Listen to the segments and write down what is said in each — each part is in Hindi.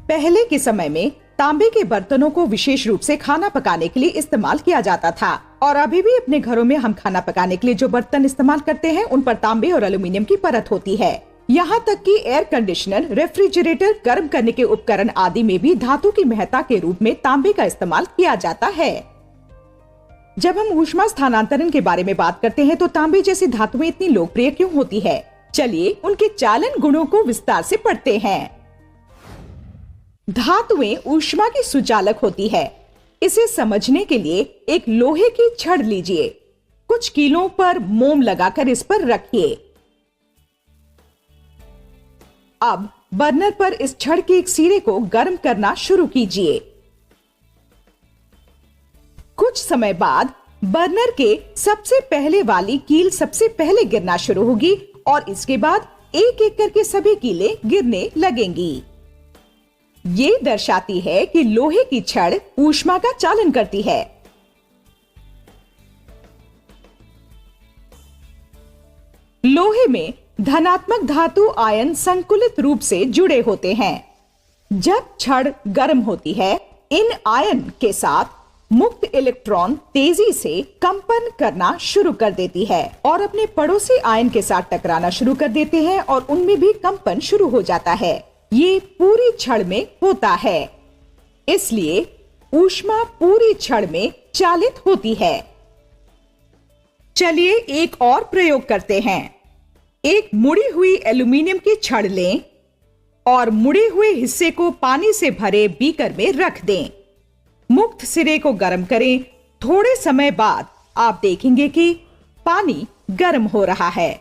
पहले के समय में तांबे के बर्तनों को विशेष रूप से खाना पकाने के लिए इस्तेमाल किया जाता था और अभी भी अपने घरों में हम खाना पकाने के लिए जो बर्तन इस्तेमाल करते हैं उन पर तांबे और एल्यूमीनियम की परत होती है। यहाँ तक कि एयर कंडीशनर, रेफ्रिजरेटर, गर्म करने के उपकरण आदि में भी धातु की महत्ता के रूप में तांबे का इस्तेमाल किया जाता है। जब हम ऊष्मा स्थानांतरण के बारे में बात करते हैं तो तांबे जैसी धातुएं इतनी लोकप्रिय क्यों होती है? चलिए उनके चालन गुणों को विस्तार से पढ़ते हैं। धातुएं ऊष्मा की सुचालक होती है। इसे समझने के लिए एक लोहे की छड़ लीजिए, कुछ कीलों पर मोम लगाकर इस पर रखिए। अब बर्नर पर इस छड़ के एक सिरे को गर्म करना शुरू कीजिए। कुछ समय बाद बर्नर के सबसे पहले वाली कील सबसे पहले गिरना शुरू होगी और इसके बाद एक एक करके सभी कीलें गिरने लगेंगी। ये दर्शाती है कि लोहे की छड़ ऊष्मा का चालन करती है। लोहे में धनात्मक धातु आयन संकुलित रूप से जुड़े होते हैं। जब छड़ गर्म होती है, इन आयन के साथ मुक्त इलेक्ट्रॉन तेजी से कंपन करना शुरू कर देती है और अपने पड़ोसी आयन के साथ टकराना शुरू कर देते हैं और उनमें भी कंपन शुरू हो जाता है। ये पूरी छड़ में होता है, इसलिए ऊष्मा पूरी छड़ में चालित होती है। चलिए एक और प्रयोग करते हैं। एक मुड़ी हुई एल्यूमीनियम की छड़ लें और मुड़े हुए हिस्से को पानी से भरे बीकर में रख दें। मुक्त सिरे को गर्म करें। थोड़े समय बाद आप देखेंगे कि पानी गर्म हो रहा है।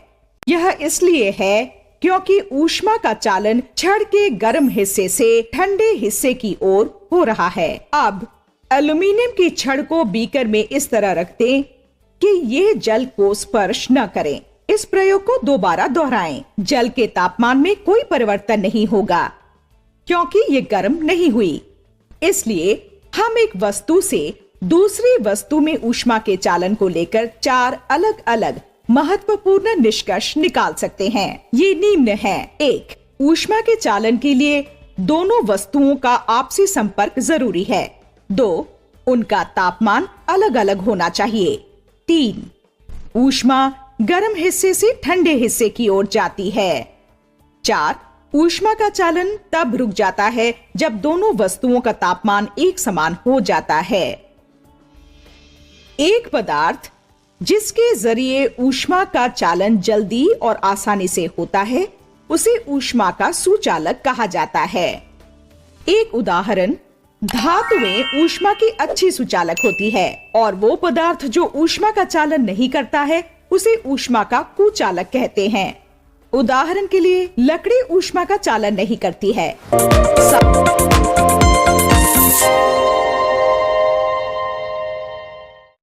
यह इसलिए है क्योंकि ऊष्मा का चालन छड़ के गर्म हिस्से से ठंडे हिस्से की ओर हो रहा है। अब एल्यूमीनियम की छड़ को बीकर में इस तरह रख दें कि यह जल को स्पर्श न करें। इस प्रयोग को दोबारा दोहराएं। जल के तापमान में कोई परिवर्तन नहीं होगा क्योंकि ये गर्म नहीं हुई। इसलिए हम एक वस्तु से दूसरी वस्तु में ऊष्मा के चालन को लेकर 4 अलग अलग महत्वपूर्ण निष्कर्ष निकाल सकते हैं। ये निम्न है। 1. ऊष्मा के चालन के लिए दोनों वस्तुओं का आपसी संपर्क जरूरी है। 2. उनका तापमान अलग अलग होना चाहिए। 3. ऊष्मा गर्म हिस्से से ठंडे हिस्से की ओर जाती है। 4. ऊष्मा का चालन तब रुक जाता है जब दोनों वस्तुओं का तापमान एक समान हो जाता है। एक पदार्थ जिसके जरिए ऊष्मा का चालन जल्दी और आसानी से होता है उसे ऊष्मा का सुचालक कहा जाता है। एक उदाहरण, धातुएं ऊष्मा की अच्छी सुचालक होती है और वो पदार्थ जो ऊष्मा का चालन नहीं करता है उसे ऊष्मा का कुचालक कहते हैं। उदाहरण के लिए लकड़ी ऊष्मा का चालन नहीं करती है।